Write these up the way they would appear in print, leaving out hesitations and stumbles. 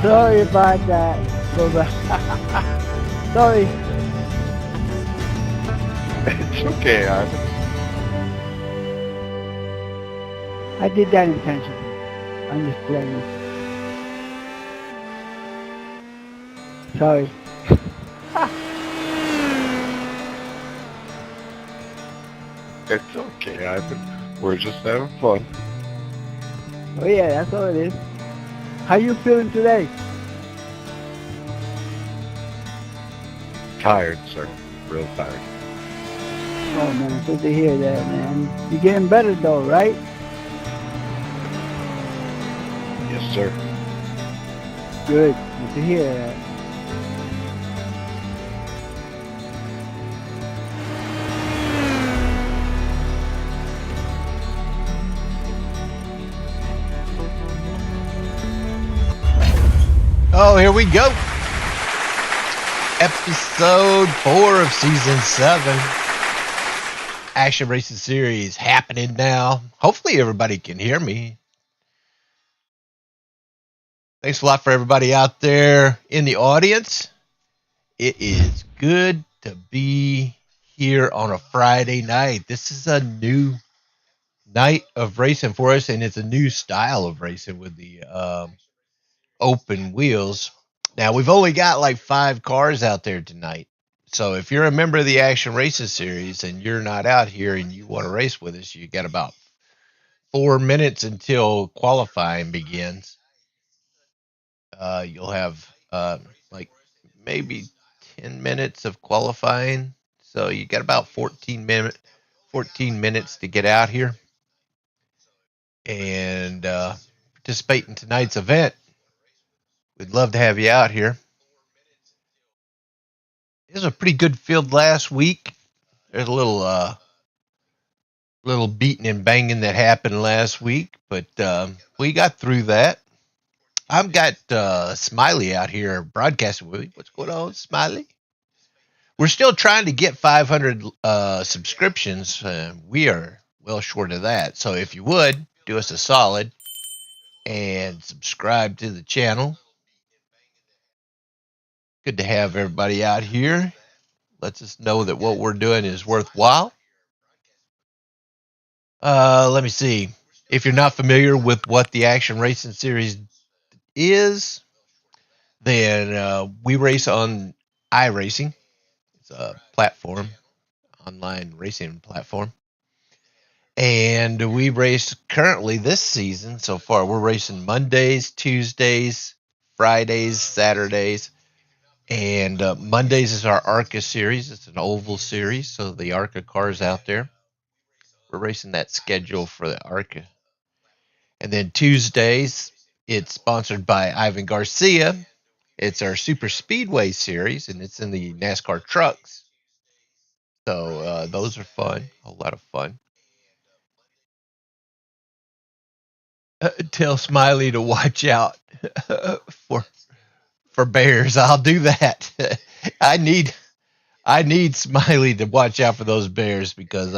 Sorry about that. Sorry. It's okay, Ivan. I did that intentionally. I'm just playing. Sorry. It's okay, Ivan. We're just having fun. Oh yeah, that's all it is. How you feeling today? Tired, sir. Real tired. Oh man, good to hear that, man. You're getting better though, right? Yes, sir. Good. Good to hear that. Oh, here we go. Episode 4 of Season 7. Action Racing Series happening now. Hopefully everybody can hear me. Thanks a lot for everybody out there in the audience. It is good to be here on a Friday night. This is a new night of racing for us, and it's a new style of racing with the open wheels. Now, we've only got like 5 cars out there tonight. So if you're a member of the Action Racing Series and you're not out here and you want to race with us, you got about 4 minutes until qualifying begins. You'll have like maybe 10 minutes of qualifying. So you got about 14 minutes to get out here and participate in tonight's event. We'd love to have you out here. It was a pretty good field last week. There's a little beating and banging that happened last week, but we got through that. I've got Smiley out here broadcasting with me. What's going on, Smiley? We're still trying to get 500 subscriptions. We are well short of that. So if you would, do us a solid and subscribe to the channel. Good to have everybody out here. Lets us know that what we're doing is worthwhile. Let me see. If you're not familiar with what the Action Racing Series is, then we race on iRacing. It's a platform, online racing platform. And we race currently this season so far. We're racing Mondays, Tuesdays, Fridays, Saturdays. And Mondays is our ARCA series. It's an oval series, so the ARCA cars out there. We're racing that schedule for the ARCA. And then Tuesdays, it's sponsored by Ivan Garcia. It's our Super Speedway series, and it's in the NASCAR trucks. So those are fun, a lot of fun. Tell Smiley to watch out for for bears. I'll do that. I need Smiley to watch out for those bears because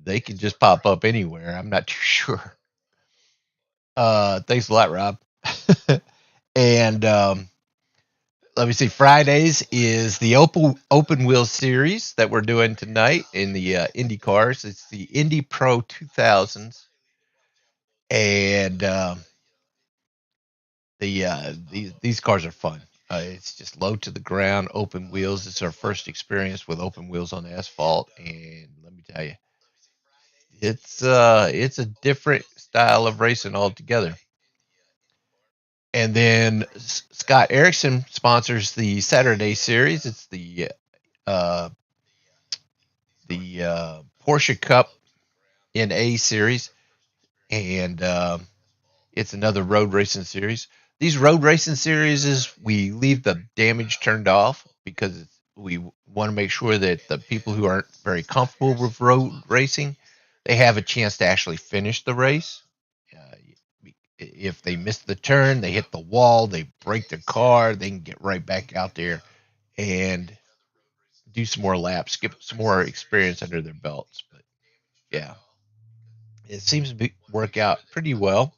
they can just pop up anywhere. I'm not too sure. Thanks a lot, Rob. And let me see. Fridays is the open wheel series that we're doing tonight in the Indy cars. It's the Indy Pro 2000s, and these cars are fun. It's just low to the ground, open wheels. It's our first experience with open wheels on asphalt, and let me tell you, it's a different style of racing altogether. And then Scott Erickson sponsors the Saturday series. It's uh, the Porsche Cup in A series, and it's another road racing series. These road racing series is we leave the damage turned off because we want to make sure that the people who aren't very comfortable with road racing, they have a chance to actually finish the race. If they miss the turn, they hit the wall, they break their car, they can get right back out there and do some more laps, get some more experience under their belts. But yeah, it seems to work out pretty well.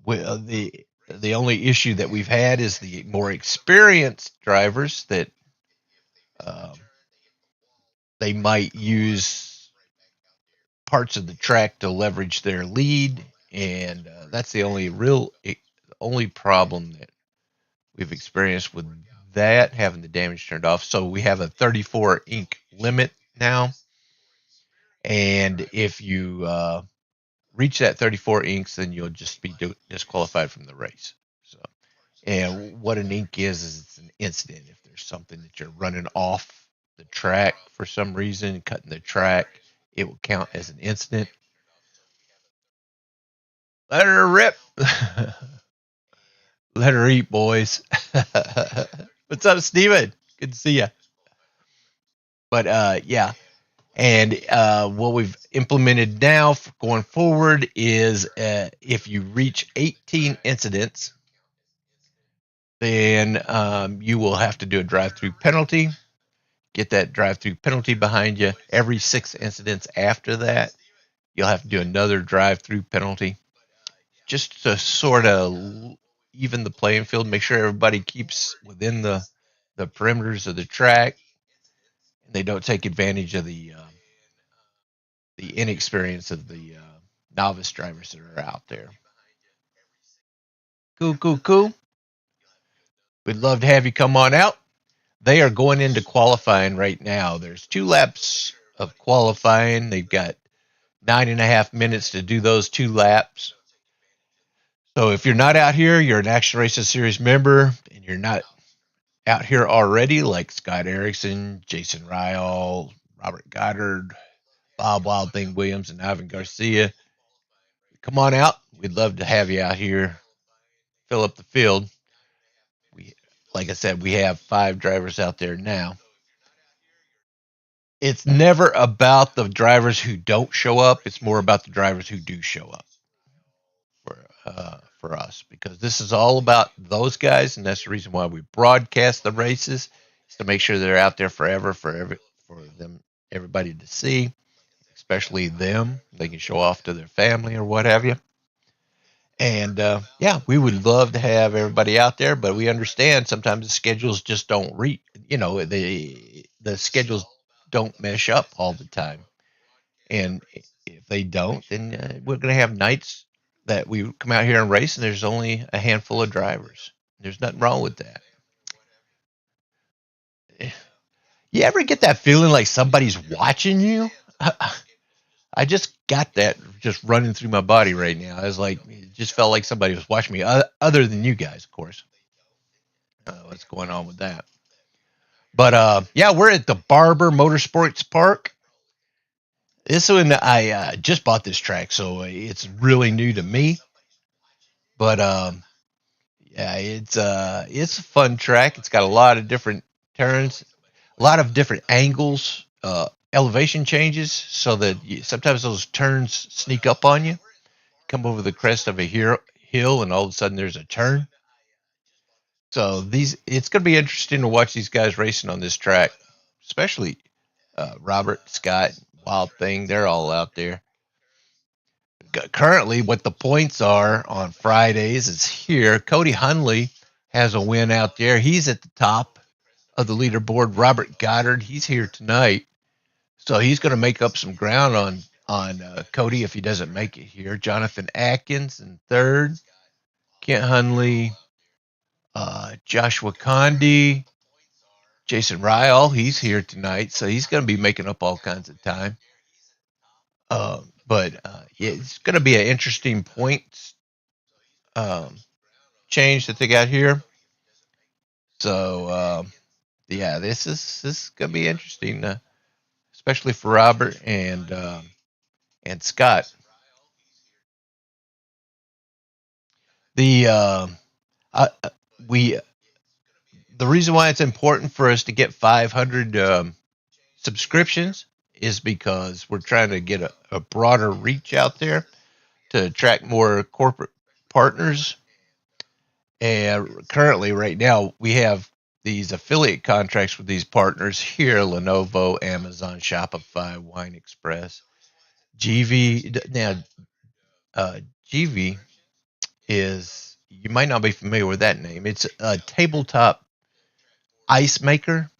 Well, the The only issue that we've had is the more experienced drivers that um, they might use parts of the track to leverage their lead, and that's the only problem that we've experienced with that, having the damage turned off. So we have a 34 ink limit now, and if you reach that 34 inks, then you'll just be disqualified from the race. So, and what an ink is it's an incident. If there's something that you're running off the track for some reason, cutting the track, it will count as an incident. Let her rip. Let her eat, boys. What's up, Steven? Good to see you. But yeah, and what we've implemented now for going forward is if you reach 18 incidents, then you will have to do a drive-through penalty. Get that drive-through penalty behind you. Every 6 incidents after that, you'll have to do another drive-through penalty, just to sort of even the playing field, make sure everybody keeps within the perimeters of the track, and they don't take advantage of the inexperience of the novice drivers that are out there. Cool. We'd love to have you come on out. They are going into qualifying right now. There's 2 laps of qualifying. They've got 9.5 minutes to do those 2 laps. So if you're not out here, you're an Action Racing Series member, and you're not out here already, like Scott Erickson, Jason Ryle, Robert Goddard, Bob Wild Thing Williams, and Ivan Garcia, come on out. We'd love to have you out here. Fill up the field. Like I said, we have 5 drivers out there now. It's never about the drivers who don't show up. It's more about the drivers who do show up for us, because this is all about those guys, and that's the reason why we broadcast the races, is to make sure they're out there forever for them, everybody to see, especially them. They can show off to their family or what have you. And yeah, we would love to have everybody out there, but we understand sometimes the schedules just don't the schedules don't mesh up all the time. And if they don't, then we're going to have nights that we come out here and race, and there's only a handful of drivers. There's nothing wrong with that. You ever get that feeling like somebody's watching you? I just got that just running through my body right now. I was like, it just felt like somebody was watching me, other than you guys, of course. What's going on with that? But yeah, we're at the Barber Motorsports Park. This one, I just bought this track, so it's really new to me. But yeah, it's a fun track. It's got a lot of different turns, a lot of different angles, elevation changes, so that sometimes those turns sneak up on you. Come over the crest of a hill, and all of a sudden there's a turn. So it's going to be interesting to watch these guys racing on this track, especially Robert, Scott, Wild Thing. They're all out there. Currently, what the points are on Fridays is here. Cody Hunley has a win out there. He's at the top of the leaderboard. Robert Goddard, he's here tonight, so he's going to make up some ground on Cody if he doesn't make it here. Jonathan Atkins in third. Kent Hunley, Joshua Condi, Jason Ryle, he's here tonight, so he's going to be making up all kinds of time. But yeah, it's going to be an interesting points change that they got here. So yeah, this is going to be interesting, especially for Robert and Scott. The the reason why it's important for us to get 500 subscriptions is because we're trying to get a broader reach out there to attract more corporate partners. And currently, right now, we have these affiliate contracts with these partners here: Lenovo, Amazon, Shopify, Wine Express, GV. Now, GV is you might not be familiar with that name. It's a tabletop ice maker.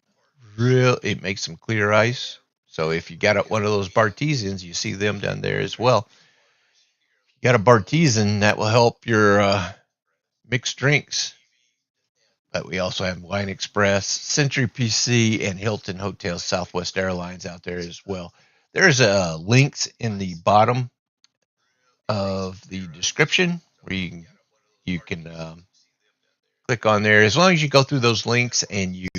It makes some clear ice. So if you got one of those Bartesians, you see them down there as well. You got a Bartesian that will help your mixed drinks. But we also have Wine Express, Century PC, and Hilton Hotels, Southwest Airlines out there as well. There's links in the bottom of the description where you can click on there. As long as you go through those links and you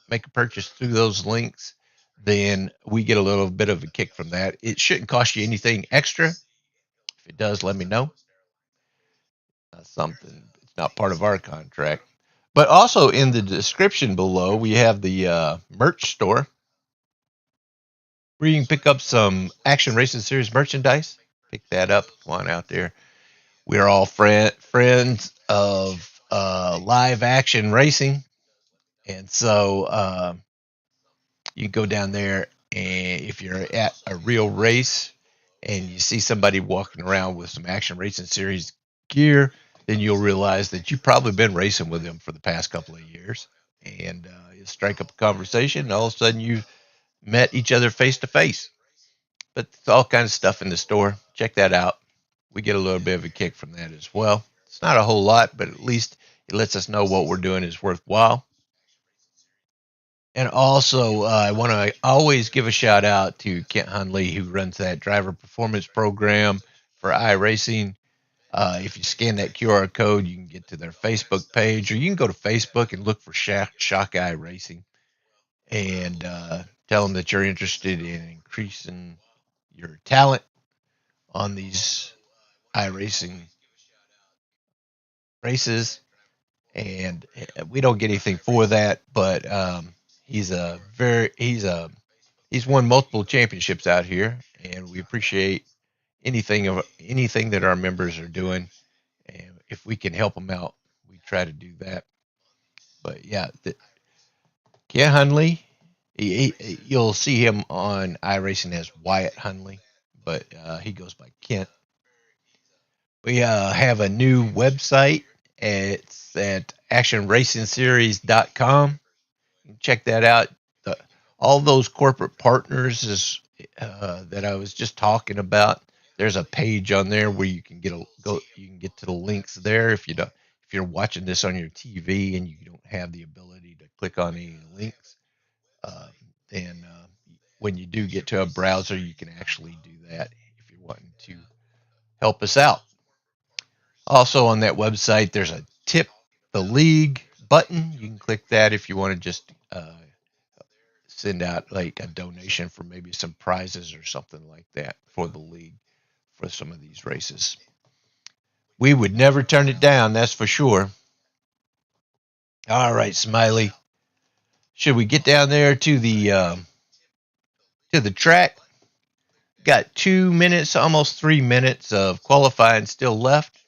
make a purchase through those links, then we get a little bit of a kick from that. It shouldn't cost you anything extra. If it does, let me know. Something it's not part of our contract. But also in the description below, we have the merch store where you can pick up some Action Racing Series merchandise. Pick that up. Come on out there. We're all friends of live action racing. And so you can go down there, and if you're at a real race and you see somebody walking around with some Action Racing Series gear, then you'll realize that you've probably been racing with them for the past couple of years. And you strike up a conversation, and all of a sudden you met each other face to face. But it's all kinds of stuff in the store. Check that out. We get a little bit of a kick from that as well. It's not a whole lot, but at least it lets us know what we're doing is worthwhile. And also, I want to always give a shout out to Kent Hunley, who runs that driver performance program for iRacing. If you scan that QR code, you can get to their Facebook page, or you can go to Facebook and look for Shock Eye Racing and tell them that you're interested in increasing your talent on these iRacing races. And we don't get anything for that, but he's won multiple championships out here, and we appreciate anything that our members are doing, and if we can help them out, we try to do that. But yeah, Ken Hunley, you'll see him on iRacing as Wyatt Hunley, but he goes by Kent. We have a new website. It's at actionracingseries.com. Check that out. All those corporate partners that I was just talking about. There's a page on there where you can You can get to the links there. If you're watching this on your TV and you don't have the ability to click on any links, then when you do get to a browser, you can actually do that if you're wanting to help us out. Also on that website, there's a tip the league button. You can click that if you want to just send out like a donation for maybe some prizes or something like that for the league for some of these races. We would never turn it down, that's for sure. All right, Smiley. Should we get down there to the track? Got 2 minutes, almost 3 minutes of qualifying still left.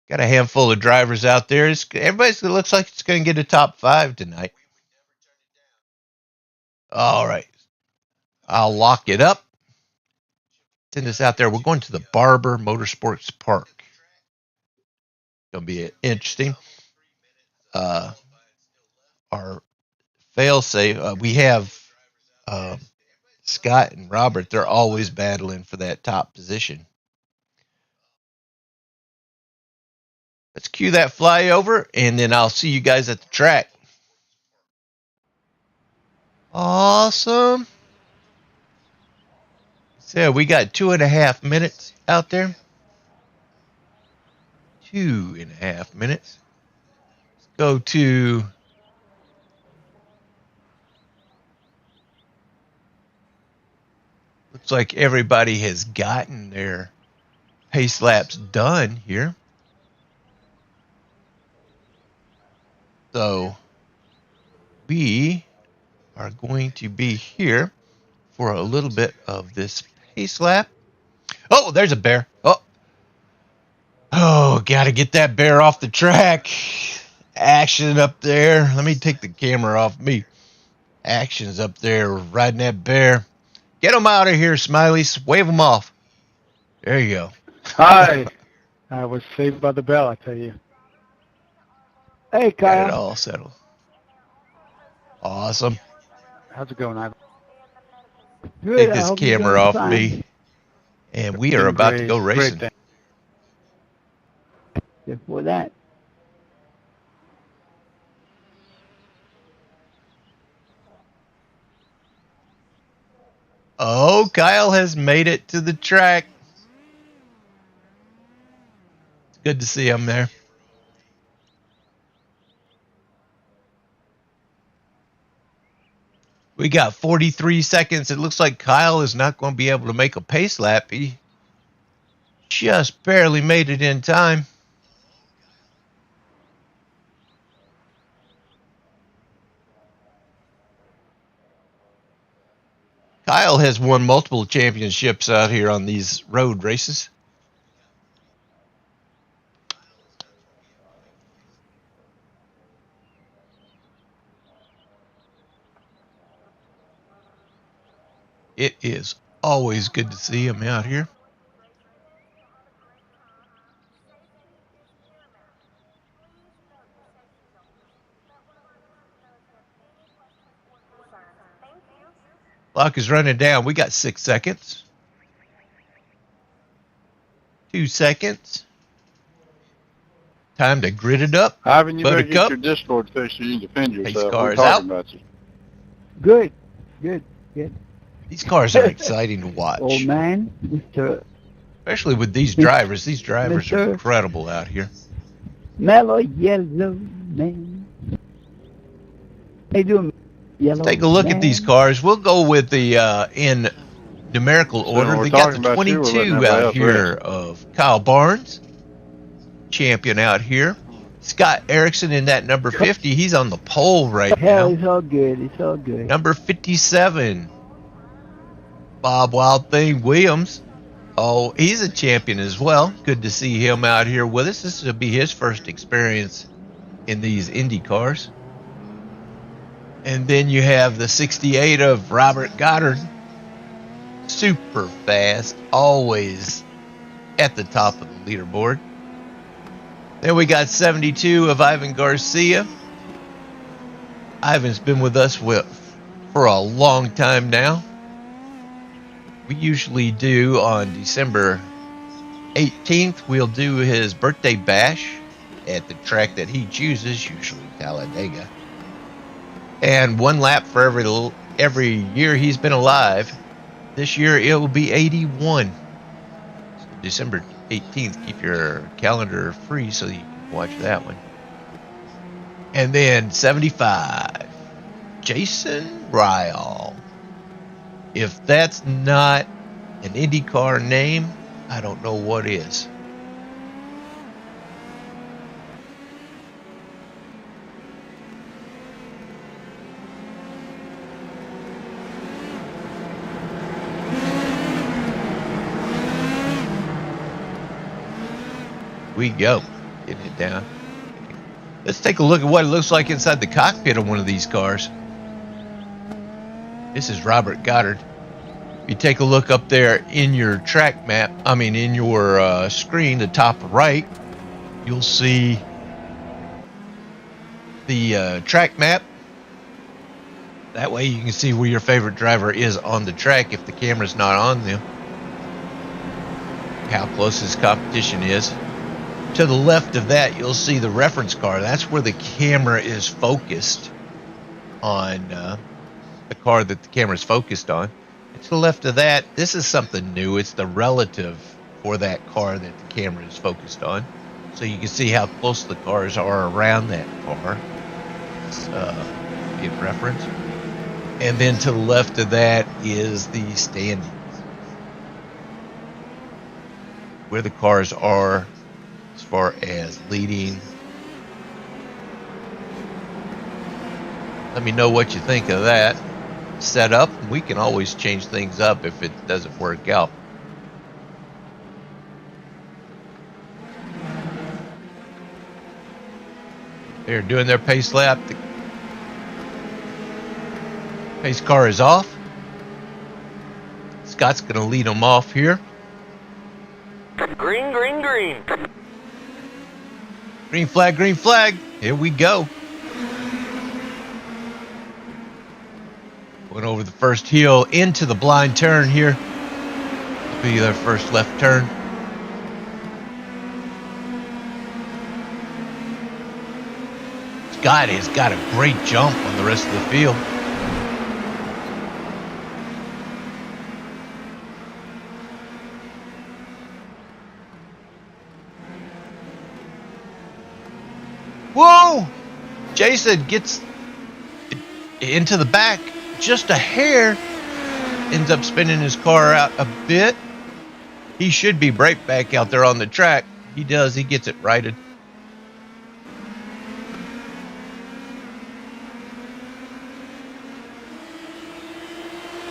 Got a handful of drivers out there. Everybody looks like it's going to get a top 5 tonight. All right. I'll lock it up. Send us out there. We're going to the Barber Motorsports Park. Going to be interesting. Our fail-safe, we have Scott and Robert. They're always battling for that top position. Let's cue that flyover, and then I'll see you guys at the track. Awesome. So we got 2.5 minutes out there. 2.5 minutes. Let's go to looks like everybody has gotten their pace laps done here. So we are going to be here for a little bit of this pace lap. Oh, there's a bear. Oh, gotta get that bear off the track. Action up there. Let me take the camera off me. Action's up there riding that bear. Get him out of here, Smileys. Wave him off. There you go. Hi. I was saved by the bell, I tell you. Hey, Got it Kyle. all settled. Awesome. How's it going, Ivan? Take Good. I this hope you're camera doing off fine. me. And we are Doing about to great. go Great racing. thing. Before that. Oh, Kyle has made it to the track. It's good to see him there. We got 43 seconds. It looks like Kyle is not going to be able to make a pace lap. He just barely made it in time. Kyle has won multiple championships out here on these road races. It is always good to see him out here. Clock is running down. We got 6 seconds. 2 seconds. Time to grit it up. Ivan, you better get Buttercup. your Discord fixed so you can defend Pace yourself. car We're is talking out. about you. Good. Good. Good. These cars are exciting to watch. Old man, Mr. Especially with these drivers. These drivers are Mr. incredible out here. Mellow Yellow Man. How you doing, Yellow Let's take a look man? at these cars. We'll go with the in numerical order. we're They got talking the about you, we're letting 22 everybody out else here rest. of Kyle Barnes, champion out here. Scott Erickson in that number 50. He's on the pole right Hell, now. it's all good. It's all good. Number 57, Bob Wild Thing Williams. Oh, he's a champion as well. Good to see him out here with us. This will be his first experience in these Indy cars. And then you have the 68 of Robert Goddard. Super fast, always at the top of the leaderboard. Then we got 72 of Ivan Garcia. Ivan's been with us for a long time now. We usually do on December 18th, we'll do his birthday bash at the track that he chooses, usually Talladega. And one lap for every year he's been alive. This year it will be 81. So December 18th, keep your calendar free so you can watch that one. And then 75, Jason Ryall. If that's not an IndyCar name, I don't know what is. We go. Getting it down. Let's take a look at what it looks like inside the cockpit of one of these cars. This is Robert Goddard. If you take a look up there in your track map, in your screen, the top right, you'll see the track map. That way you can see where your favorite driver is on the track if the camera's not on them. How close his competition is. To the left of that, you'll see the reference car. That's where the camera is focused on, the car that the camera is focused on. And to the left of that, this is something new. It's the relative for that car that the camera is focused on. So you can see how close the cars are around that car. It's in reference. And then to the left of that is the standings, where the cars are as far as leading. Let me know what you think of that setup. We can always change things up if it doesn't work out. They're doing their pace lap. The pace car is off. Scott's going to lead them off here. Green, green, green. Green flag, green flag. Here we go. Going over the first hill into the blind turn here. Will be their first left turn. Scott has got a great jump on the rest of the field. Whoa! Jason gets into the back just a hair. Ends up spinning his car out a bit. He should be right back out there on the track. He does. He gets it righted.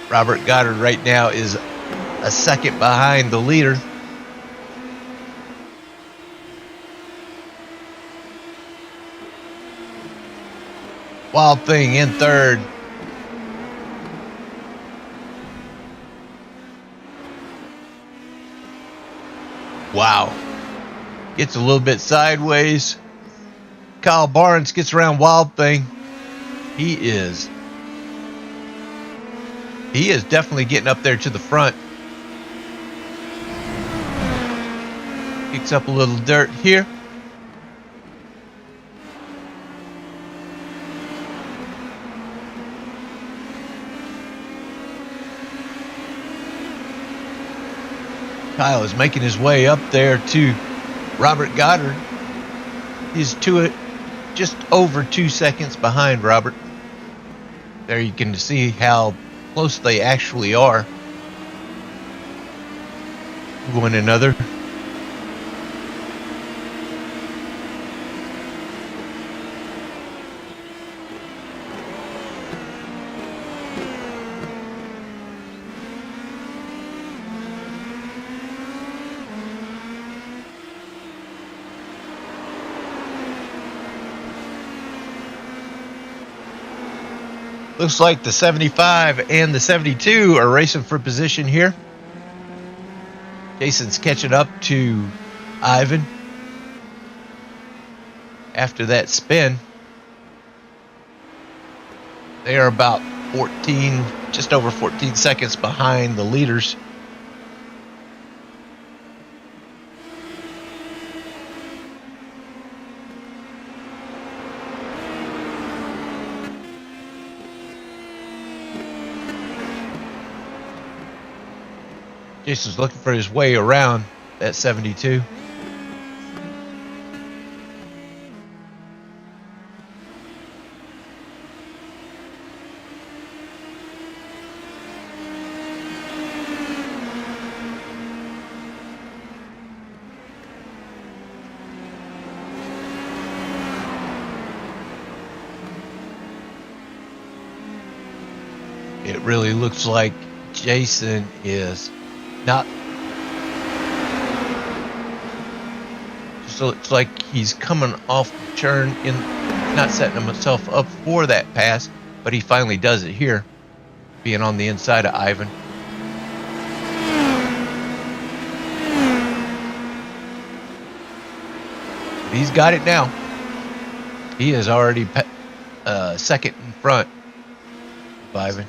Robert Goddard right now is a second behind the leader. Wild Thing in third. Wow. Gets a little bit sideways. Kyle Barnes gets around Wild Thing. He is definitely getting up there to the front. Kicks up a little dirt here. Kyle is making his way up there to Robert Goddard. He's just over 2 seconds behind Robert. There you can see how close they actually are to one another. Looks like the 75 and the 72 are racing for position here. Jason's catching up to Ivan after that spin. They are about 14, just over 14 seconds behind the leaders. Jason's looking for his way around that 72. It really looks like Jason is not, so it's like he's coming off the turn in, not setting himself up for that pass, but he finally does it here, being on the inside of Ivan. But he's got it now. He is already second in front of Ivan.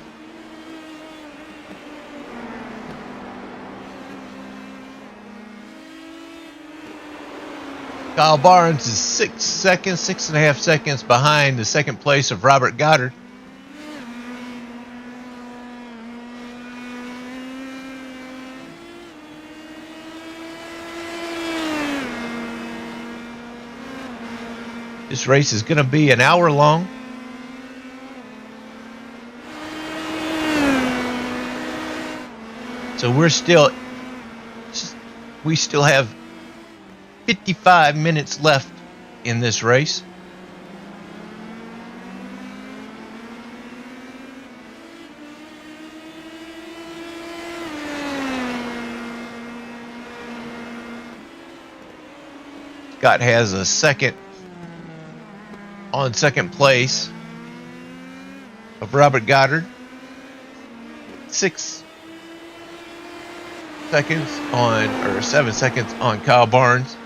Kyle Barnes is 6.5 seconds behind the second place of Robert Goddard. This race is going to be an hour long. So we still have 55 minutes left in this race. Scott has a second place of Robert Goddard. 7 seconds on Kyle Barnes.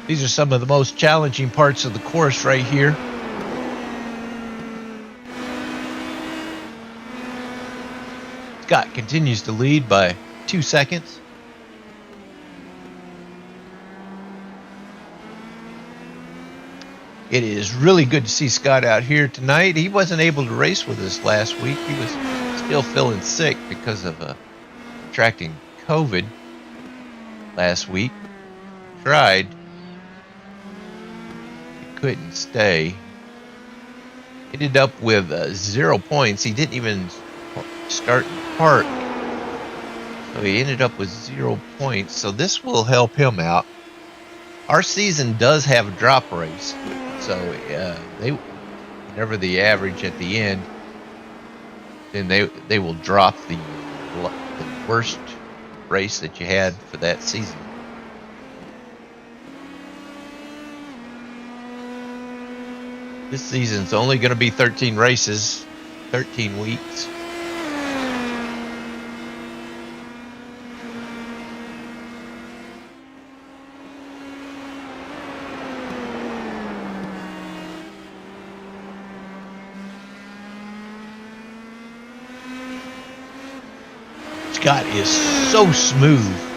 These are some of the most challenging parts of the course right here. Scott continues to lead by 2 seconds. It is really good to see Scott out here tonight. He wasn't able to race with us last week. He was still feeling sick because of contracting COVID last week. Tried. Couldn't stay. Ended up with 0 points. He didn't even start in park, so he ended up with 0 points. So this will help him out. Our season does have a drop race, so whenever the average at the end, then they will drop the worst race that you had for that season. This season's only going to be 13 races, 13 weeks. Scott is so smooth.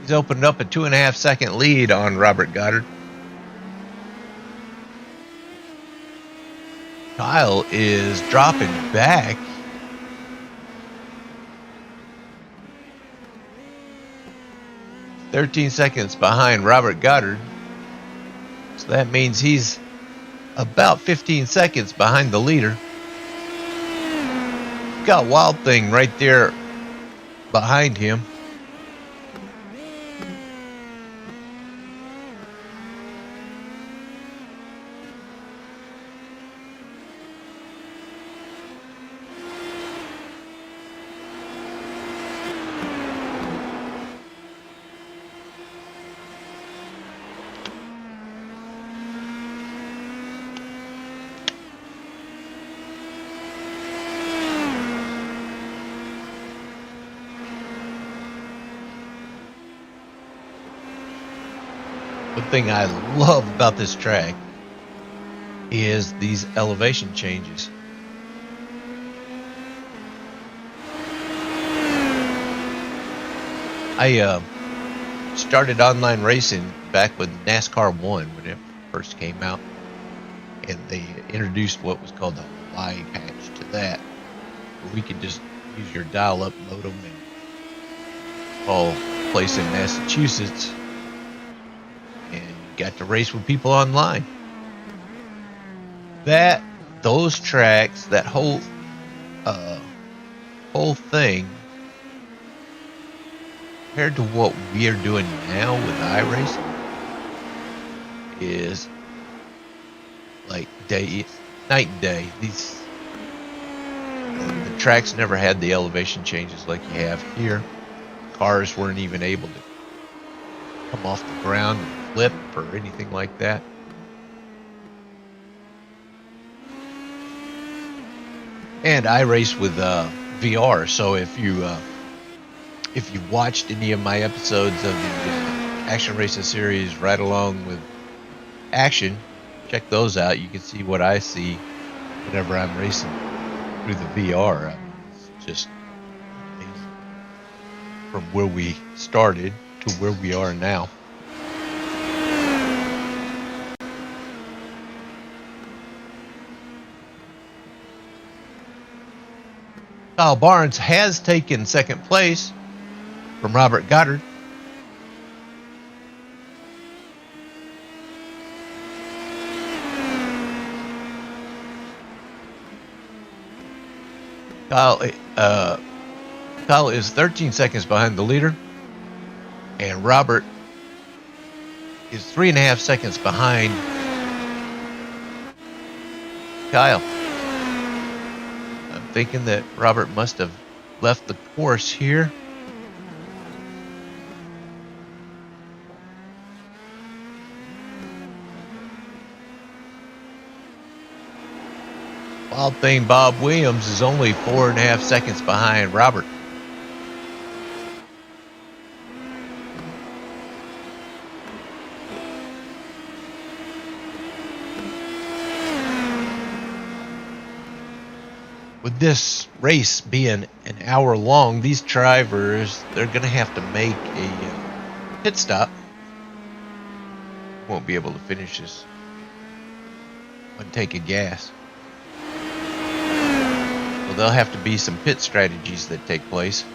He's opened up a 2.5 second lead on Robert Goddard. Kyle is dropping back. "13 seconds behind Robert Goddard." So that means he's about 15 seconds behind the leader. Got Wild Thing right there behind him. One thing I love about this track is these elevation changes. I started online racing back when NASCAR 1, when it first came out, and they introduced what was called the Hawaii patch to that, where we could just use your dial-up modem and call a place in Massachusetts, and got to race with people online. Those tracks, that whole thing, compared to what we are doing now with iRacing, is like night and day. The tracks never had the elevation changes like you have here. Cars weren't even able to come off the ground and flip or anything like that. And I race with VR, so if you watched any of my episodes of the Action Racing series right along with Action, check those out. You can see what I see whenever I'm racing through the VR. I mean, it's just amazing from where we started to where we are now. Kyle Barnes has taken second place. from Robert Goddard. Kyle is 13 seconds behind the leader, and Robert is 3.5 seconds behind Kyle. I'm thinking that Robert must have left the course here. Wild thing, Bob Williams is only 4.5 seconds behind Robert. With this race being an hour long, these drivers, they're going to have to make a pit stop. Won't be able to finish this one take of gas. So there'll have to be some pit strategies that take place.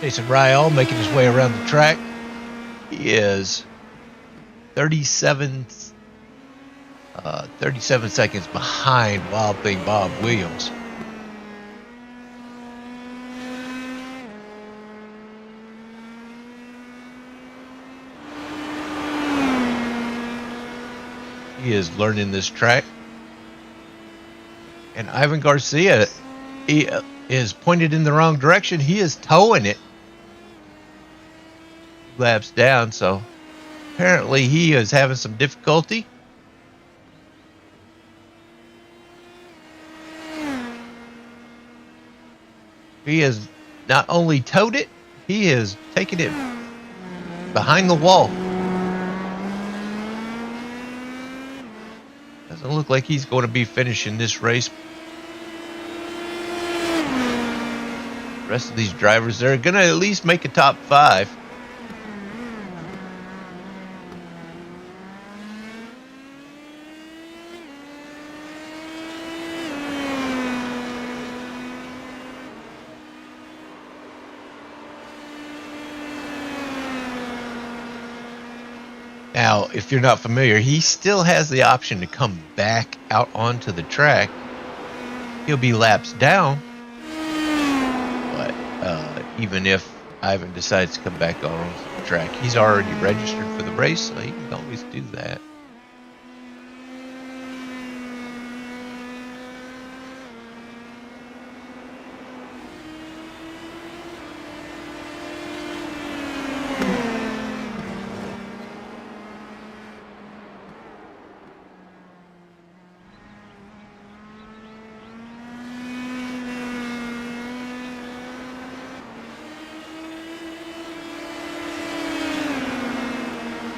Jason Ryall making his way around the track. He is 37 seconds behind Wild Thing Bob Williams. He is learning this track. And Ivan Garcia, he is pointed in the wrong direction. He is towing it. Laps down, so apparently he is having some difficulty. He has not only towed it, he has taken it behind the wall. Doesn't look like he's going to be finishing this race. The rest of these drivers, they're going to at least make a top 5. Now, if you're not familiar, he still has the option to come back out onto the track. He'll be laps down, but even if Ivan decides to come back on the track, he's already registered for the race, so he can always do that.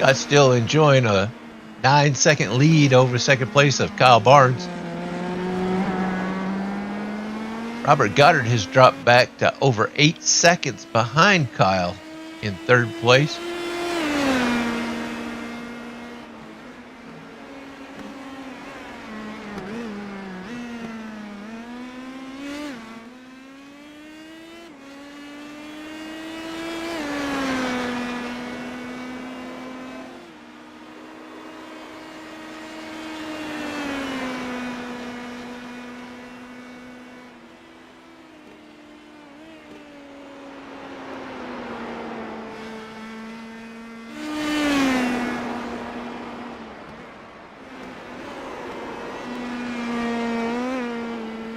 Scott's still enjoying a 9-second lead over second place of Kyle Barnes. Robert Goddard has dropped back to over 8 seconds behind Kyle in third place.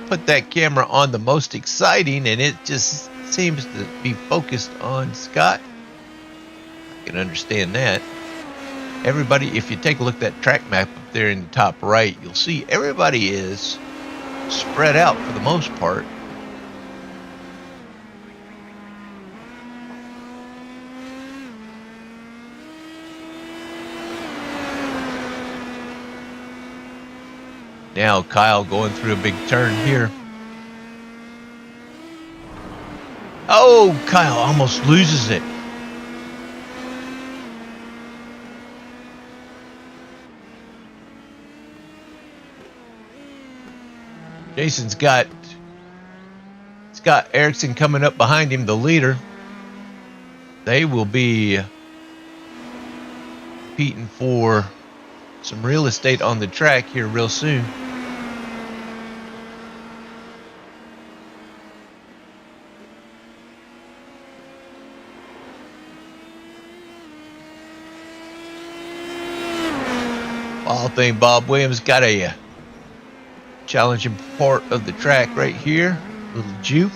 Put that camera on the most exciting, and it just seems to be focused on Scott. I can understand that. Everybody, if you take a look at that track map up there in the top right, you'll see everybody is spread out for the most part. Now Kyle going through a big turn here. Oh, Kyle almost loses it. Jason's got Scott Erickson coming up behind him, the leader. They will be competing for some real estate on the track here real soon. Wild thing, Bob Williams got a challenging part of the track right here. Little juke.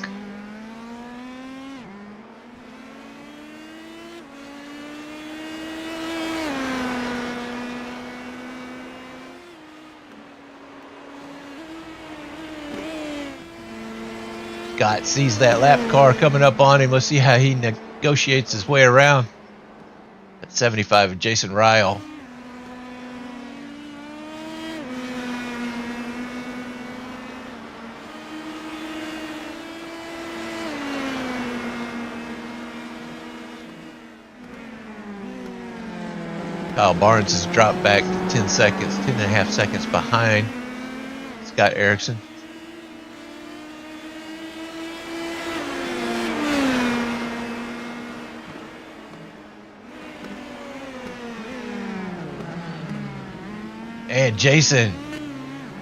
Scott sees that lap car coming up on him. Let's see how he negotiates his way around. At 75 of Jason Ryle. Kyle Barnes has dropped back to 10 seconds, 10.5 seconds behind Scott Erickson. And Jason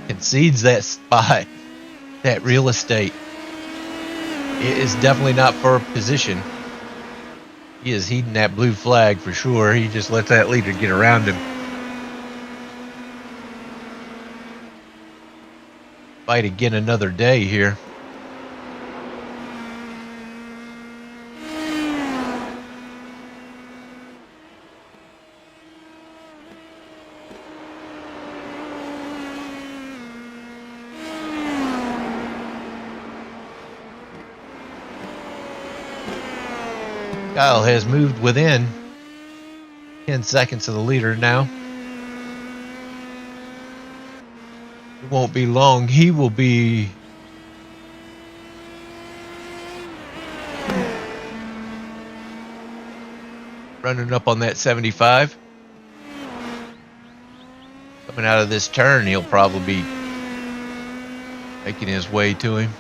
concedes that spot, that real estate. It is definitely not for position. He is heeding that blue flag for sure. He just lets that leader get around him. Fight again another day here. Kyle has moved within 10 seconds of the leader now. It won't be long. He will be running up on that 75. Coming out of this turn, he'll probably be making his way to him.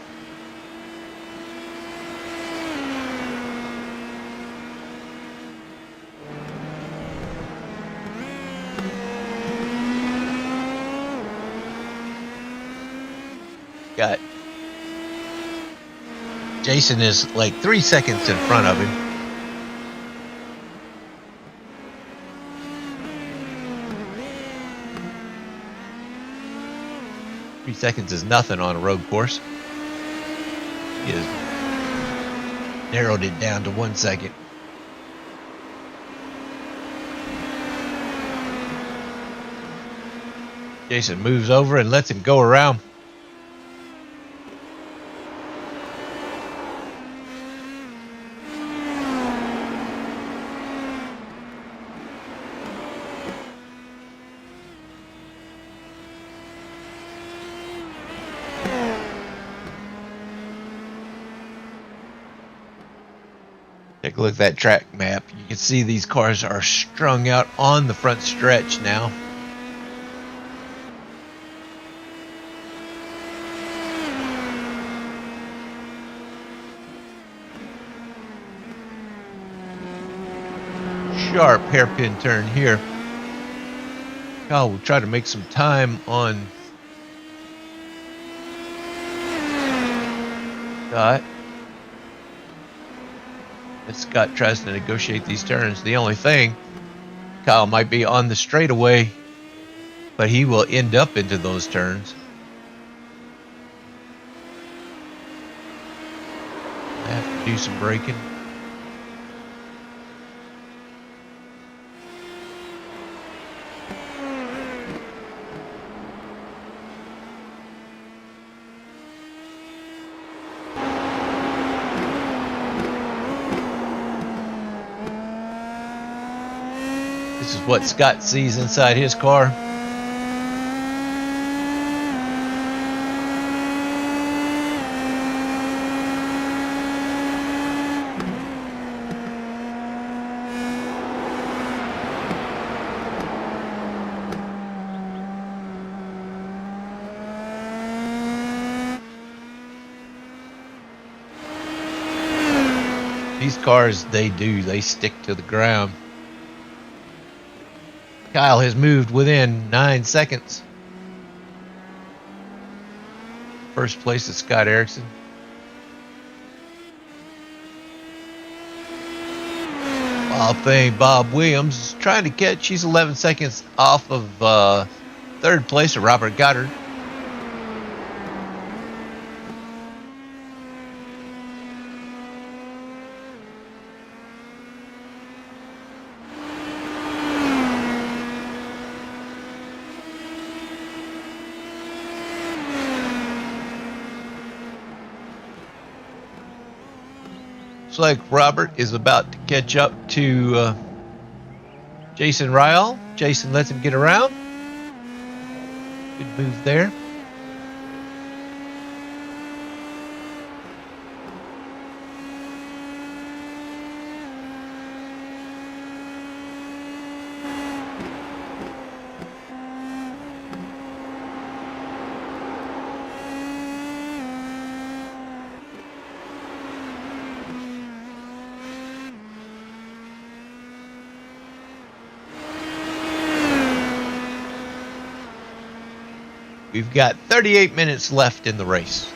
Got Jason is like 3 seconds in front of him. Three seconds is nothing on a road course. He has narrowed it down to 1 second. Jason moves over and lets him go around. Take a look at that track map. You can see these cars are strung out on the front stretch now. Sharp hairpin turn here. Kyle will try to make some time on Scott. As Scott tries to negotiate these turns, the only thing, Kyle might be on the straightaway, but he will end up into those turns. I have to do some braking. This is what Scott sees inside his car. These cars, they stick to the ground. Kyle has moved within 9 seconds. First place is Scott Erickson. Wild thing, Bob Williams is trying to catch. He's 11 seconds off of third place of Robert Goddard. Looks like Robert is about to catch up to Jason Ryall. Jason lets him get around. Good move there. We've got 38 minutes left in the race.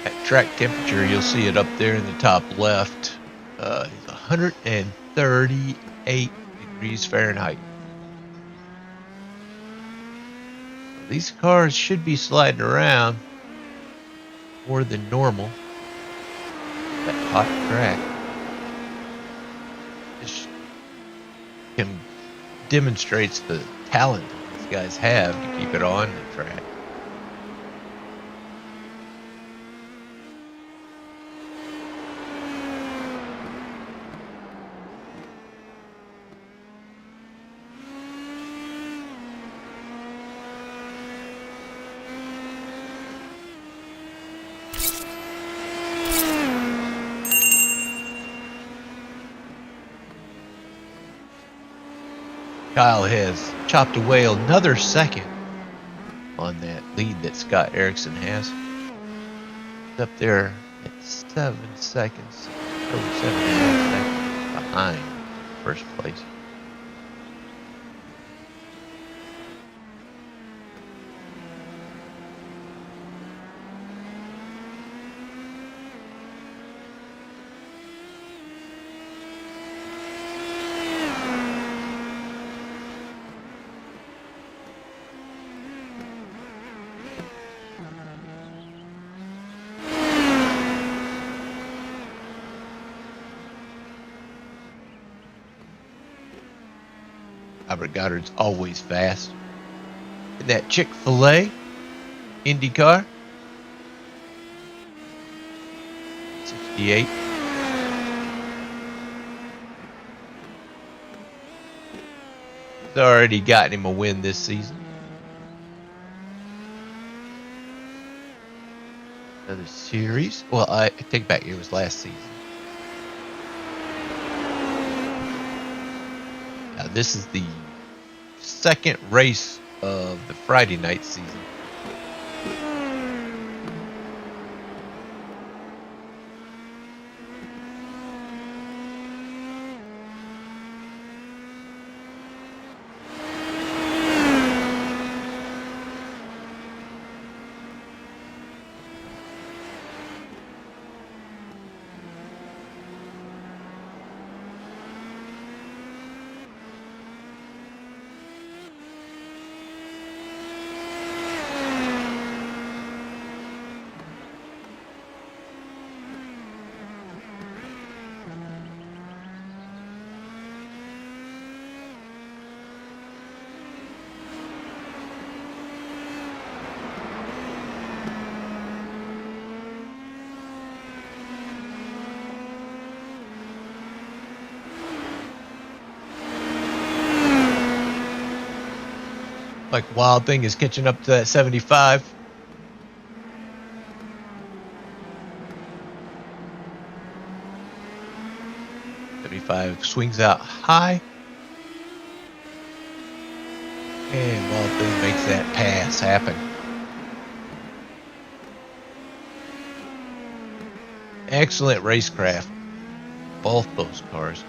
At track temperature, you'll see it up there in the top left. It's 138 degrees Fahrenheit. These cars should be sliding around more than normal. That hot track just demonstrates the talent these guys have to keep it on the track. Kyle has chopped away another second on that lead that Scott Erickson has. It's up there at 7 seconds, over 7.5 seconds behind first place. Robert Goddard's always fast. In that Chick-fil-A IndyCar 68. He's already gotten him a win this season. Another series. Well, I take back, it was last season. Now, this is the second race of the Friday night season. Like Wild Thing is catching up to that 75. Swings out high. And Wild Thing makes that pass happen. Excellent racecraft. Both those cars.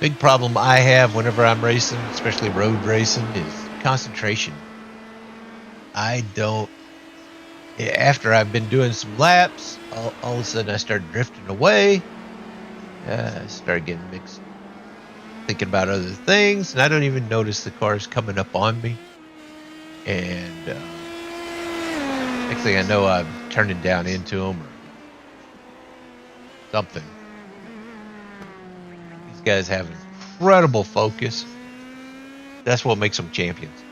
Big problem I have whenever I'm racing, especially road racing, is concentration. I don't. After I've been doing some laps, all of a sudden I start drifting away. I start getting mixed, thinking about other things, and I don't even notice the cars coming up on me. And next thing I know, I'm turning down into them or something. These guys have incredible focus. That's what makes them champions.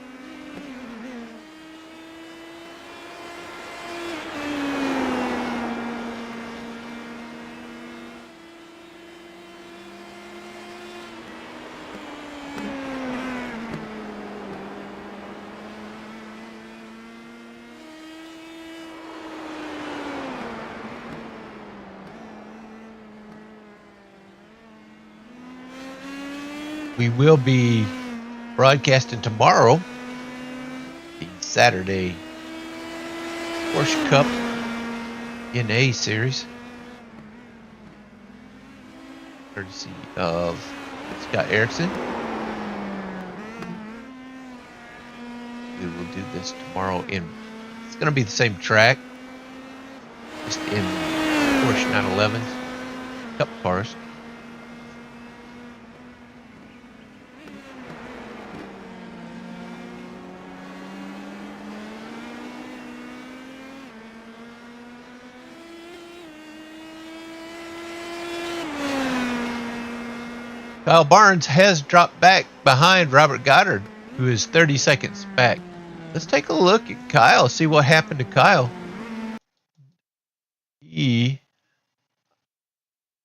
We will be broadcasting tomorrow the Saturday Porsche Cup NA series, courtesy of Scott Erickson. We will do this tomorrow it's going to be the same track, just in Porsche 911s, Cup cars. Kyle Barnes has dropped back behind Robert Goddard, who is 30 seconds back. Let's take a look at Kyle, see what happened to Kyle. He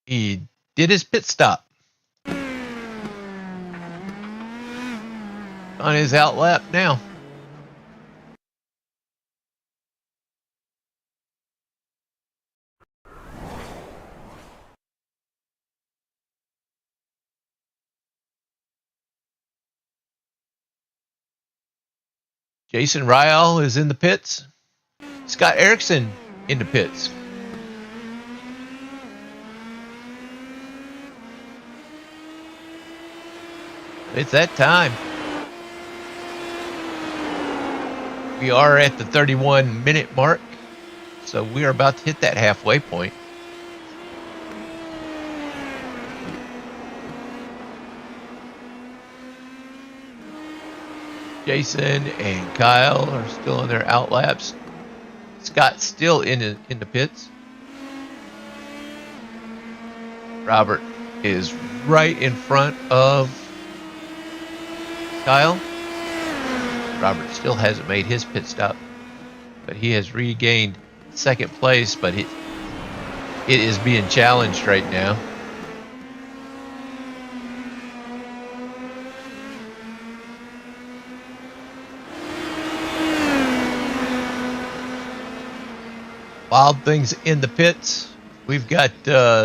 did his pit stop on his out lap now. Jason Ryall is in the pits. Scott Erickson in the pits. It's that time. We are at the 31-minute mark, so we are about to hit that halfway point. Jason and Kyle are still in their out laps. Scott's still in the pits. Robert is right in front of Kyle. Robert still hasn't made his pit stop, but he has regained second place, but it is being challenged right now. Wild Thing's in the pits. We've got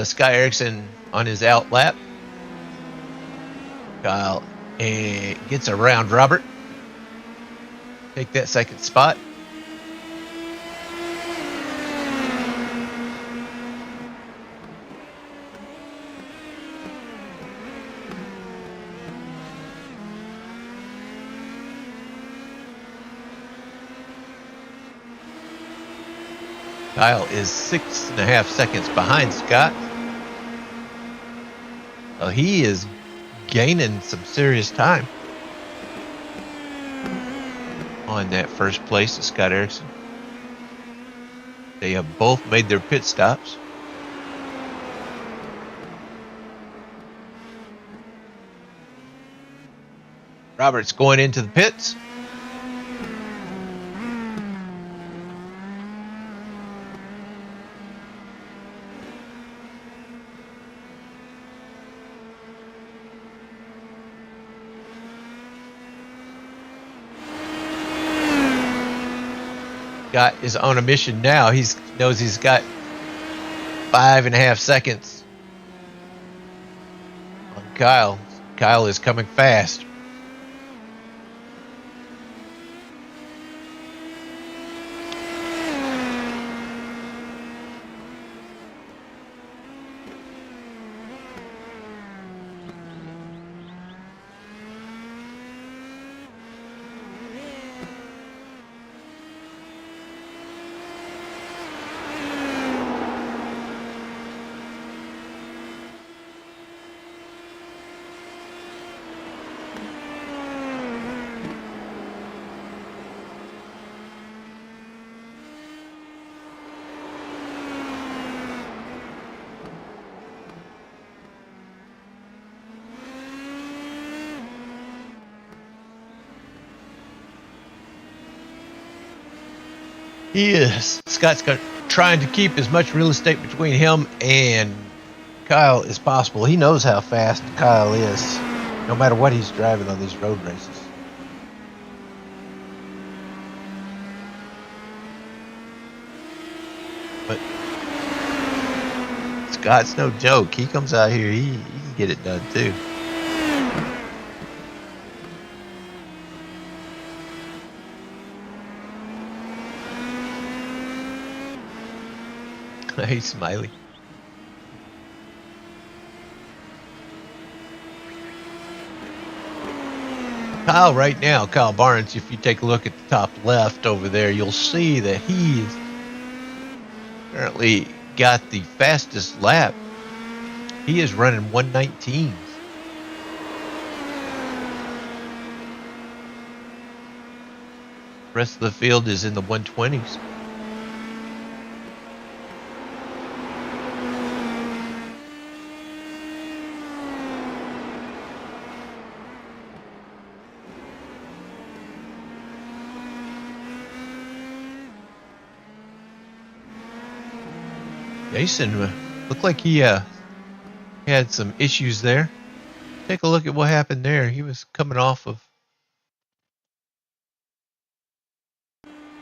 Scott Erickson on his out lap. Kyle gets around Robert. Take that second spot. Kyle is 6.5 seconds behind Scott. So he is gaining some serious time on that first place of Scott Erickson. They have both made their pit stops. Robert's going into the pits. Scott is on a mission now. He knows he's got 5.5 seconds on Kyle. Kyle is coming fast. He is. Scott's trying to keep as much real estate between him and Kyle as possible. He knows how fast Kyle is, no matter what he's driving on these road races. But Scott's no joke. He comes out here, he can get it done too. He's smiling. Kyle right now, Kyle Barnes, if you take a look at the top left over there, you'll see that he's apparently got the fastest lap. He is running 1:19. The rest of the field is in the 1:20s. Jason looked like he had some issues there. Take a look at what happened there. He was coming off of...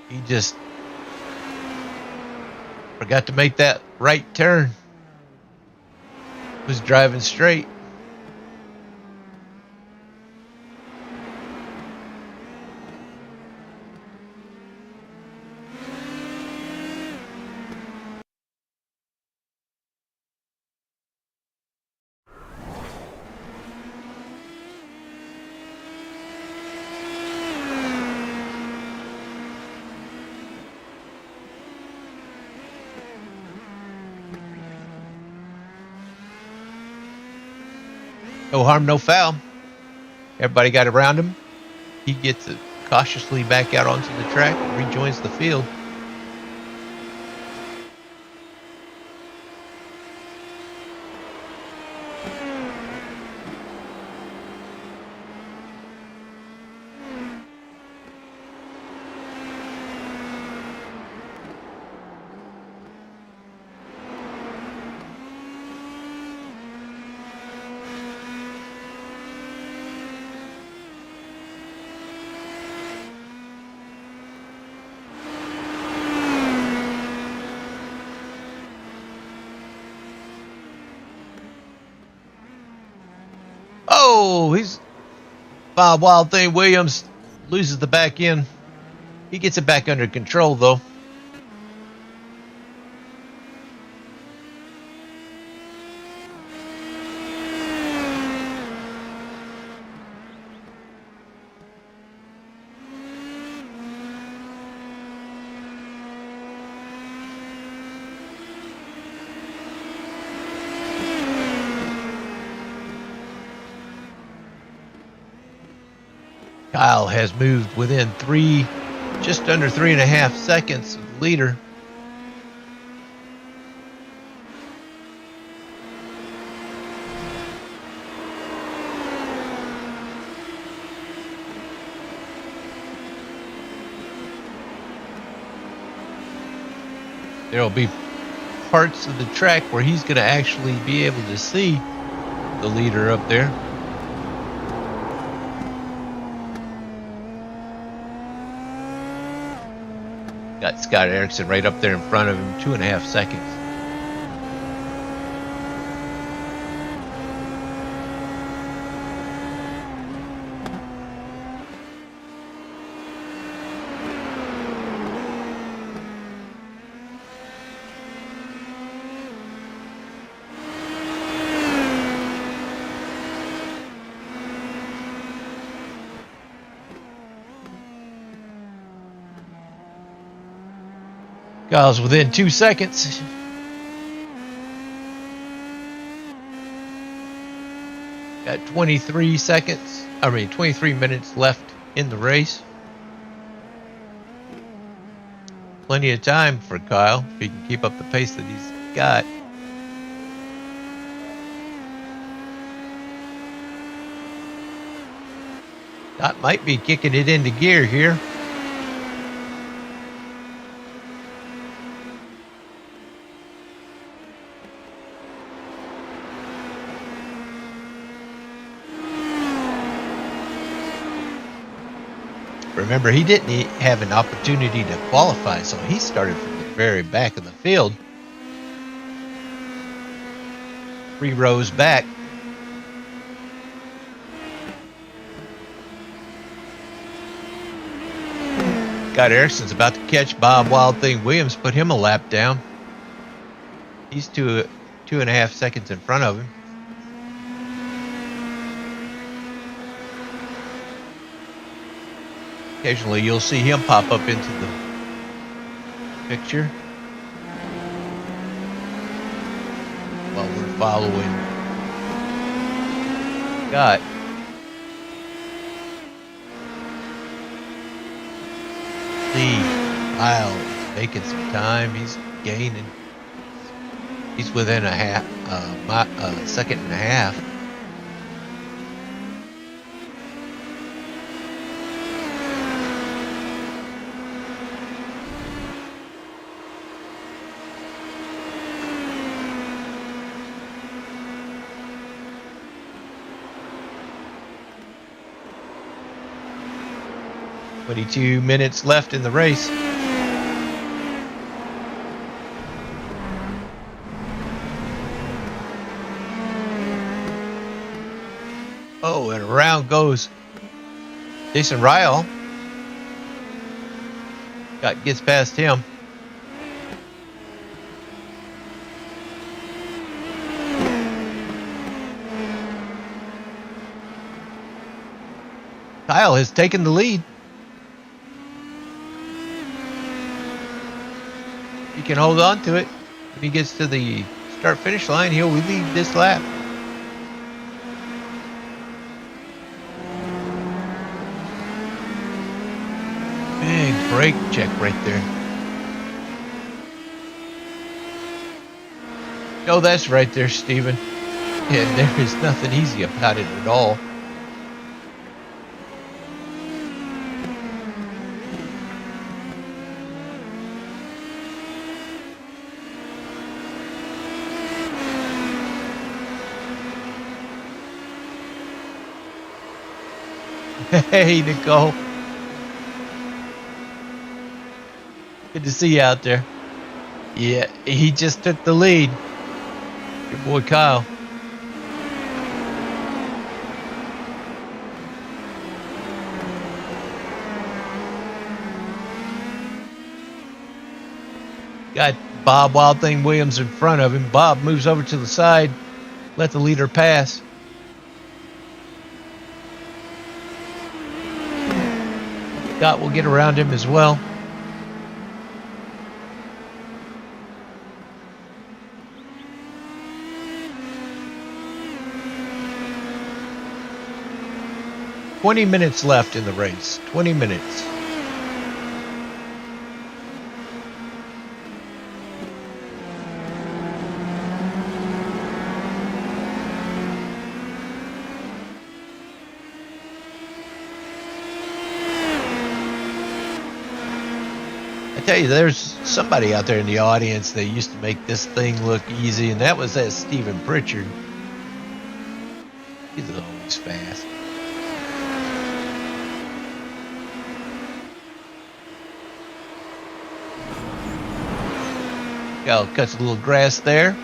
He just forgot to make that right turn. Was driving straight. No harm, no foul. Everybody got around him. He gets it cautiously back out onto the track and rejoins the field. Oh, he's Wild Thing Williams loses the back end. He gets it back under control though. Kyle has moved within just under 3.5 seconds of the leader. There will be parts of the track where he's going to actually be able to see the leader up there. Got Scott Erickson right up there in front of him, 2.5 seconds. Kyle's within 2 seconds. Got 23 minutes left in the race. Plenty of time for Kyle if he can keep up the pace that he's got. Scott might be kicking it into gear here. Remember, he didn't have an opportunity to qualify, so he started from the very back of the field. 3 rows back. Scott Erickson's about to catch Bob Wild Thing Williams, put him a lap down. He's 2.5 seconds in front of him. Occasionally you'll see him pop up into the picture while we're following Scott. See, Kyle is making some time. He's gaining. He's within a second and a half. Twenty-two minutes left in the race. Oh, and around goes Jason Ryle. Gets past him. Kyle has taken the lead. He can hold on to it. If he gets to the start-finish line, he'll lead this lap. Big brake check right there. Oh, that's right there, Steven. And there is nothing easy about it at all. Hey, Nicole. Good to see you out there. Yeah, he just took the lead. Your boy Kyle. Got Bob Wild Thing Williams in front of him. Bob moves over to the side. Let the leader pass. Scott will get around him as well. "20 minutes left in the race. 20 minutes. I tell you, there's somebody out there in the audience that used to make this thing look easy, and that was that Stephen Pritchard. He's always fast. Kyle cuts a little grass there.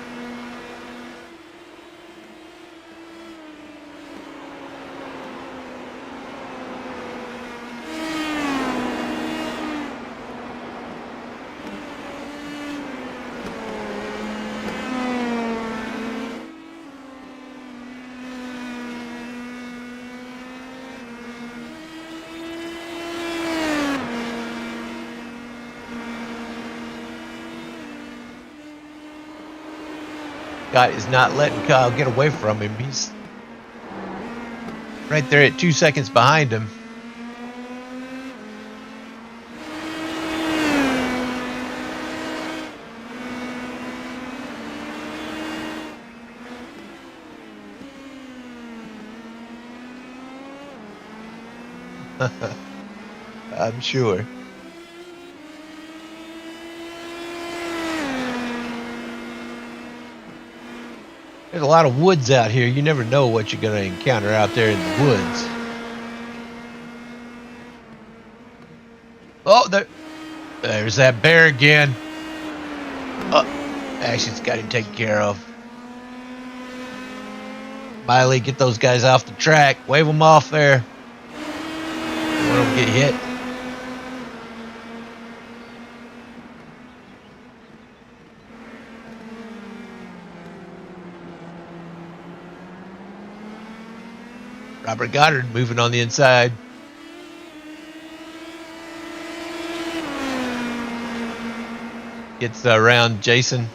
Scott is not letting Kyle get away from him. He's right there at 2 seconds behind him. I'm sure. There's a lot of woods out here. You never know what you're going to encounter out there in the woods. Oh, there's that bear again. Oh, Action's got him taken care of. Miley, get those guys off the track. Wave them off there. Don't want them to get hit. Robert Goddard moving on the inside. Gets around Jason.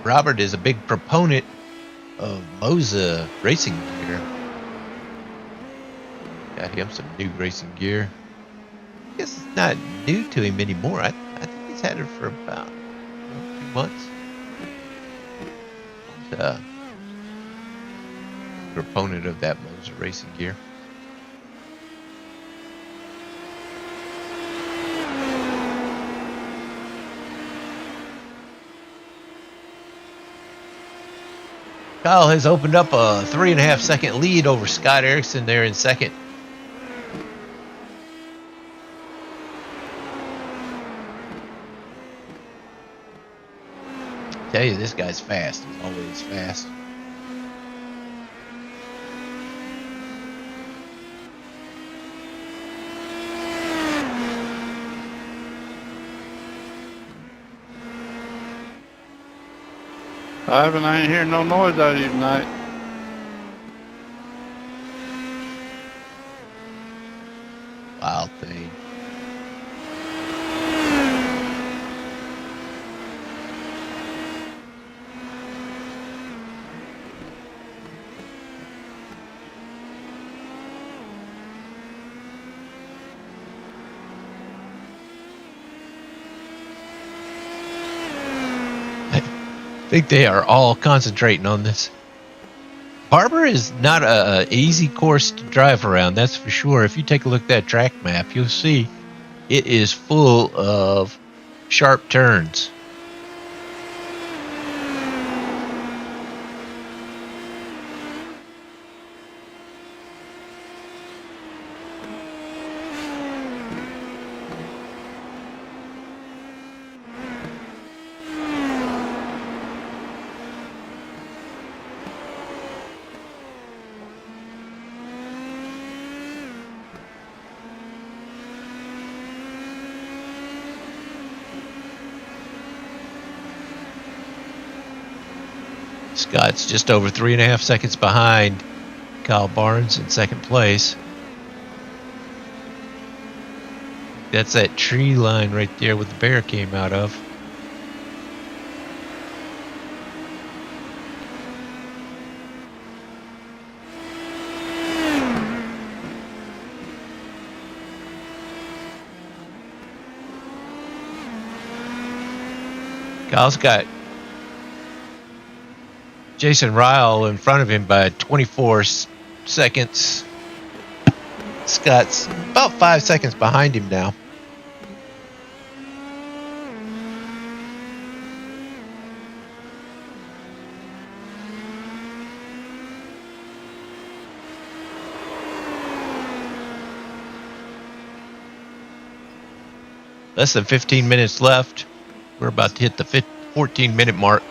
Robert is a big proponent of Moza racing gear. Got him some new racing gear. I guess it's not new to him anymore. I think he's had it for about 2 months. He's a proponent of that Moza racing gear. Kyle has opened up a 3.5 second lead over Scott Erickson there in second. I tell you, this guy's fast. He's always fast. Ivan, I ain't hearing no noise out of you tonight. Wild thing. I think they are all concentrating on this. Barber is not a easy course to drive around, that's for sure. If you take a look at that track map, you'll see it is full of sharp turns. Scott's just over 3.5 seconds behind Kyle Barnes in second place. That's that tree line right there where the bear came out of. Kyle's got Jason Ryle in front of him by 24 seconds. Scott's about 5 seconds behind him now. Less than 15 minutes left. We're about to hit the 14-minute mark.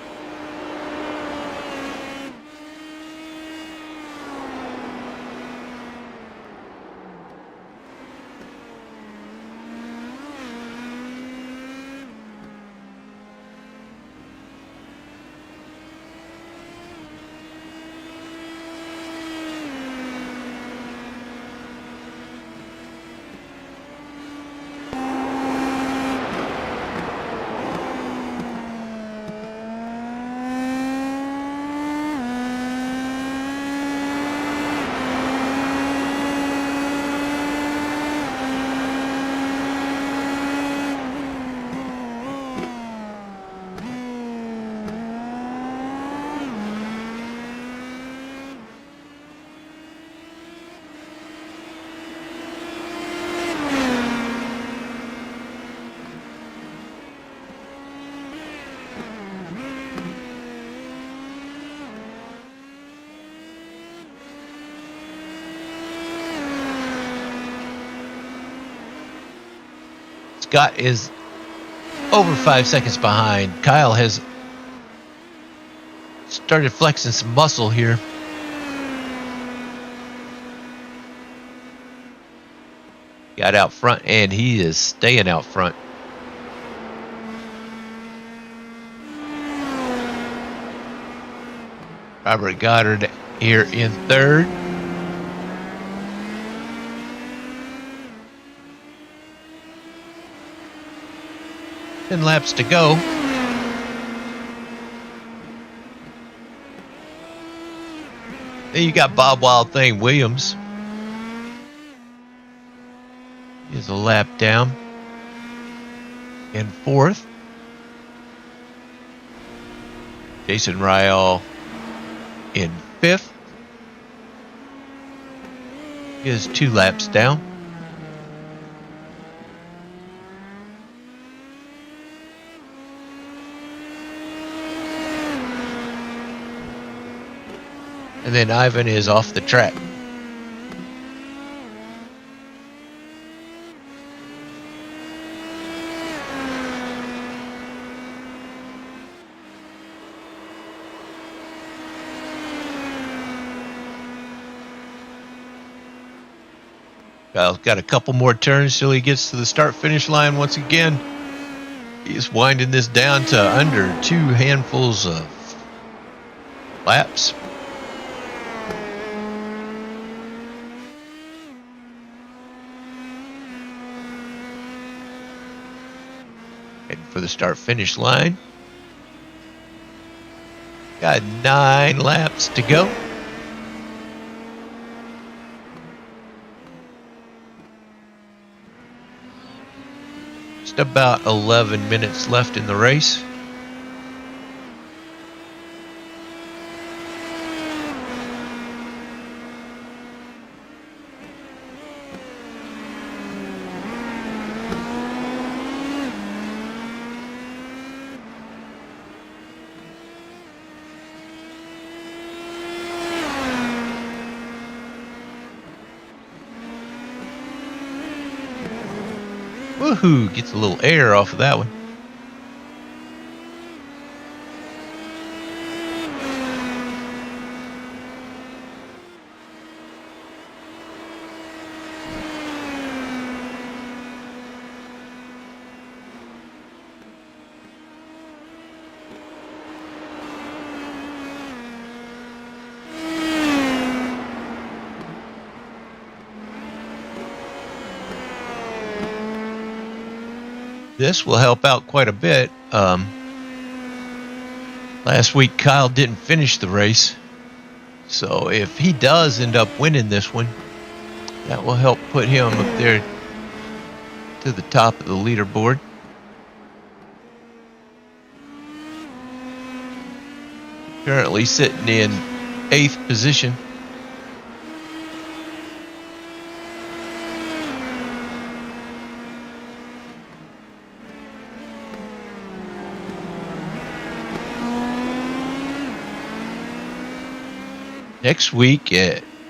Scott is over 5 seconds behind. Kyle has started flexing some muscle here. Got out front, and he is staying out front. Robert Goddard here in third. 10 laps to go. Then you got Bob Wild Thing Williams. He's a lap down. In fourth. Jason Ryle in fifth. He is 2 laps down. And then Ivan is off the track. Kyle's got a couple more turns till he gets to the start-finish line once again. He's winding this down to under 2 handfuls of laps. Heading for the start-finish line. Got 9 laps to go. Just about 11 minutes left in the race. Woohoo! Gets a little air off of that one. This will help out quite a bit. Last week, Kyle didn't finish the race. So if he does end up winning this one, that will help put him up there to the top of the leaderboard. currently sitting in 8th position. Next week,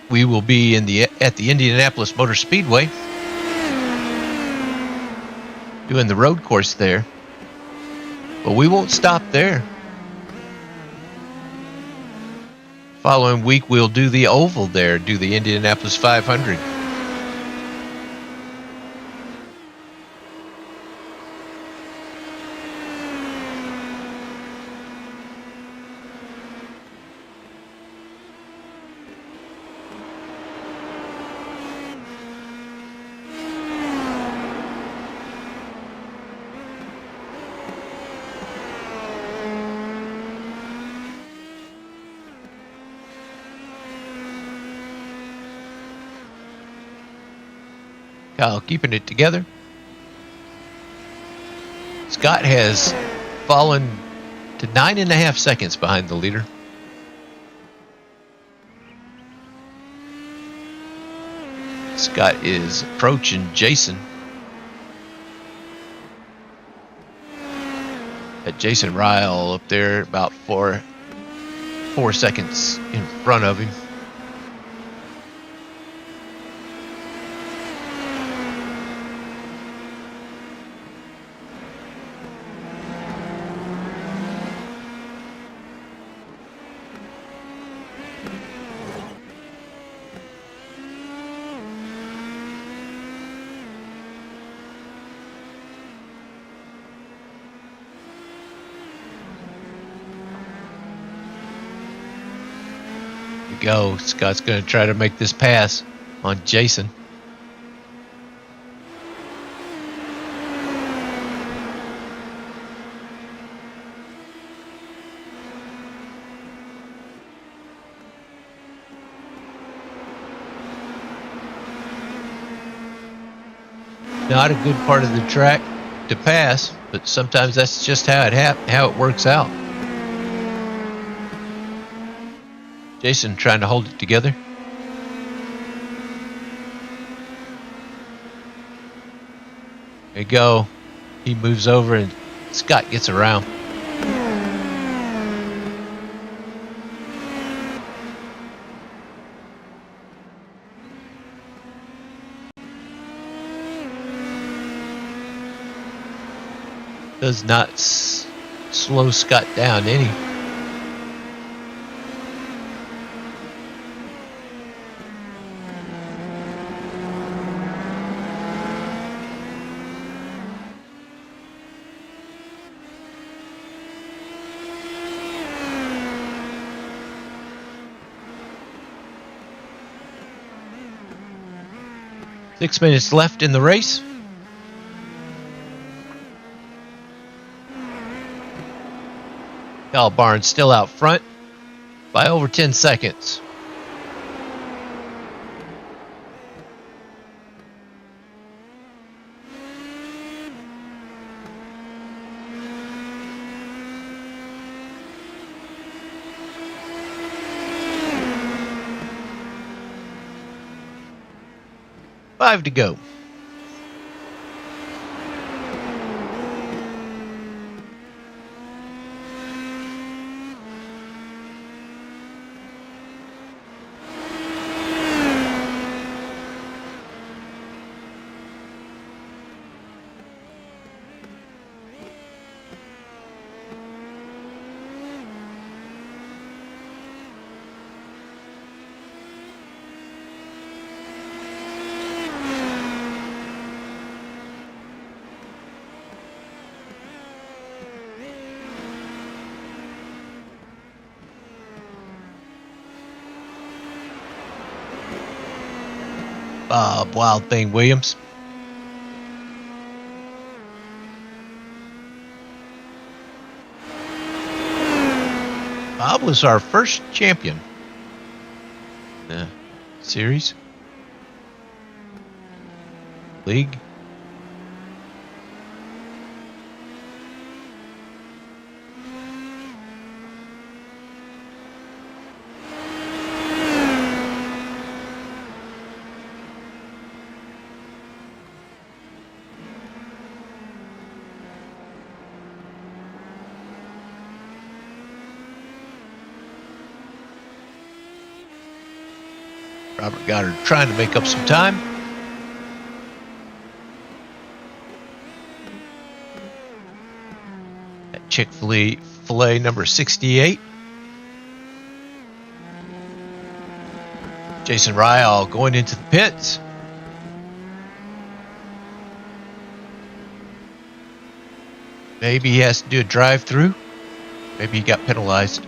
we will be at the Indianapolis Motor Speedway doing the road course there. But we won't stop there. Following week, we'll do the oval there, do the Indianapolis 500. Kyle keeping it together. Scott has fallen to 9.5 seconds behind the leader. Scott is approaching Jason. At Jason Ryle up there about 4 seconds in front of him. Go. Scott's going to try to make this pass on Jason. Not a good part of the track to pass, but sometimes that's just how it works out. Jason trying to hold it together. There you go. He moves over and Scott gets around. Does not slow Scott down any. Six minutes left in the race. Kyle Barnes still out front by over 10 seconds. Five to go. Bob Wild Thing Williams. Bob was our first champion in the series. League. Robert Goddard trying to make up some time. At Chick-fil-A number 68. Jason Ryle going into the pits. Maybe he has to do a drive-through. Maybe he got penalized.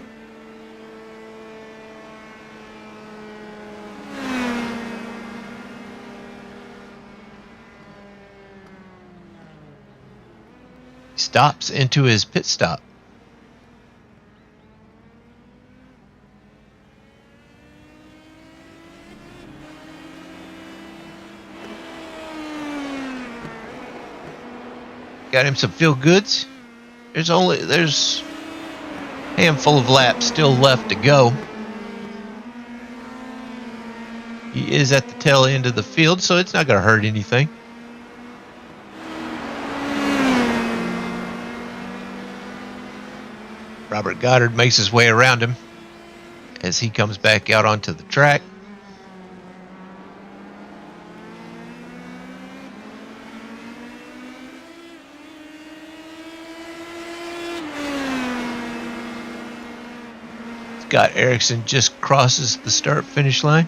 He stops into his pit stop. Got him some feel goods. There's a handful of laps still left to go. He is at the tail end of the field, so it's not going to hurt anything. Robert Goddard makes his way around him as he comes back out onto the track. Scott Erickson just crosses the start-finish line.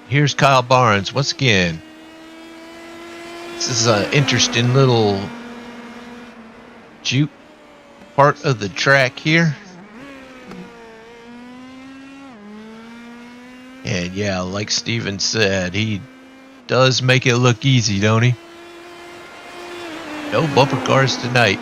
Here's Kyle Barnes once again. This is an interesting little juke part of the track here. And yeah, like Steven said, he does make it look easy, don't he? No bumper cars tonight.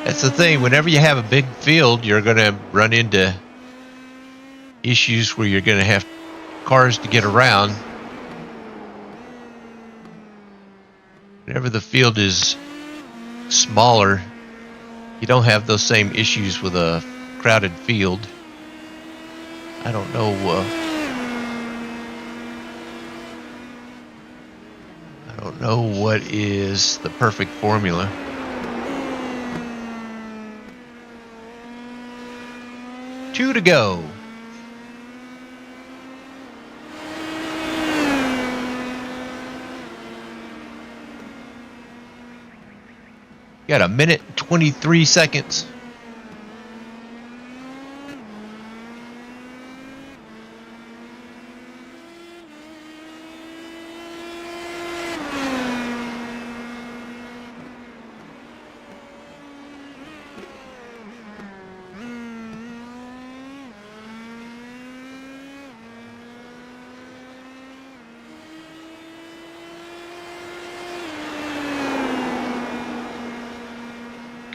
That's the thing. Whenever you have a big field, you're going to run into issues where you're going to have cars to get around. Whenever the field is smaller, you don't have those same issues with a crowded field. I don't know. I don't know what is the perfect formula. Two to go. Got a minute and 23 seconds.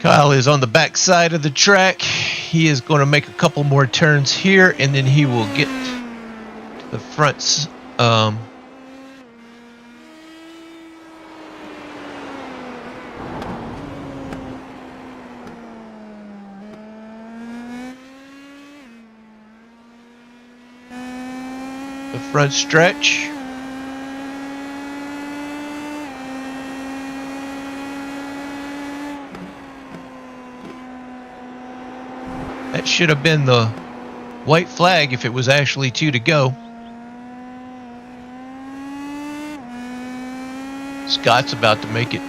Kyle is on the back side of the track. He is going to make a couple more turns here, and then he will get to the fronts. The front stretch. That should have been the white flag if it was actually two to go. Scott's about to make it.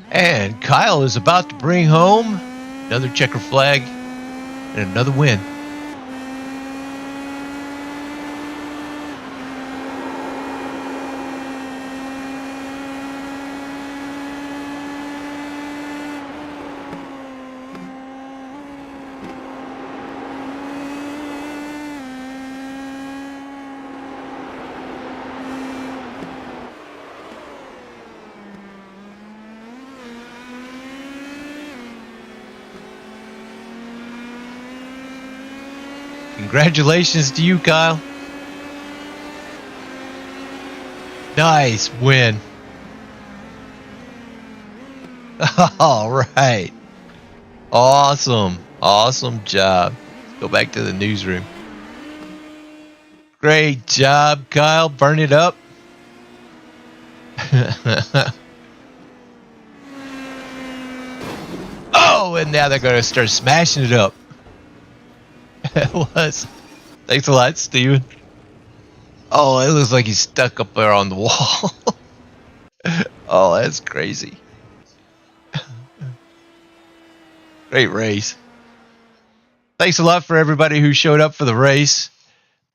And Kyle is about to bring home another checker flag and another win. Congratulations to you, Kyle. Nice win. All right. Awesome job. Let's go back to the newsroom. Great job, Kyle. Burn it up. Oh, and now they're going to start smashing it up. It was. Thanks a lot, Steven. Oh, it looks like he's stuck up there on the wall. Oh, that's crazy. Great race. Thanks a lot for everybody who showed up for the race.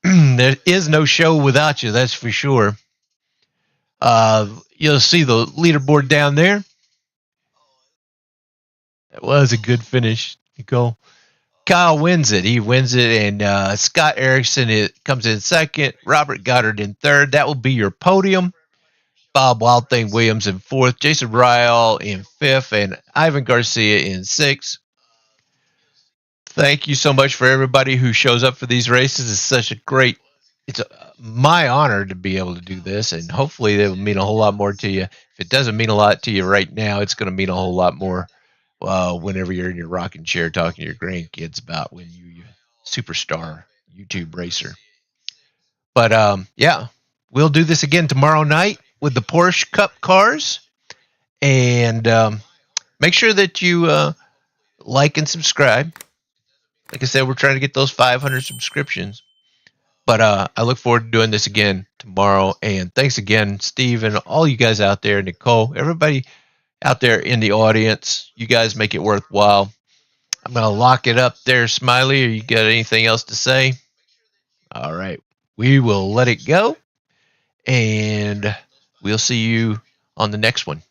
There is no show without you, that's for sure. You'll see the leaderboard down there. That was a good finish, Nicole. Kyle wins it. He wins it, and Scott Erickson comes in second. Robert Goddard in third. That will be your podium. Bob Wild Thing Williams in fourth. Jason Ryall in fifth, and Ivan Garcia in sixth. Thank you so much for everybody who shows up for these races. It's my honor to be able to do this, and hopefully it will mean a whole lot more to you. If it doesn't mean a lot to you right now, it's going to mean a whole lot more whenever you're in your rocking chair talking to your grandkids about when you superstar YouTube racer. But yeah, we'll do this again tomorrow night with the Porsche Cup cars, and make sure that you like and subscribe. Like I said, we're trying to get those 500 subscriptions. But I look forward to doing this again tomorrow. And thanks again, Steve, and all you guys out there, Nicole, everybody out there in the audience. You guys make it worthwhile. I'm going to lock it up there, Smiley. Or you got anything else to say? All right. We will let it go. And we'll see you on the next one.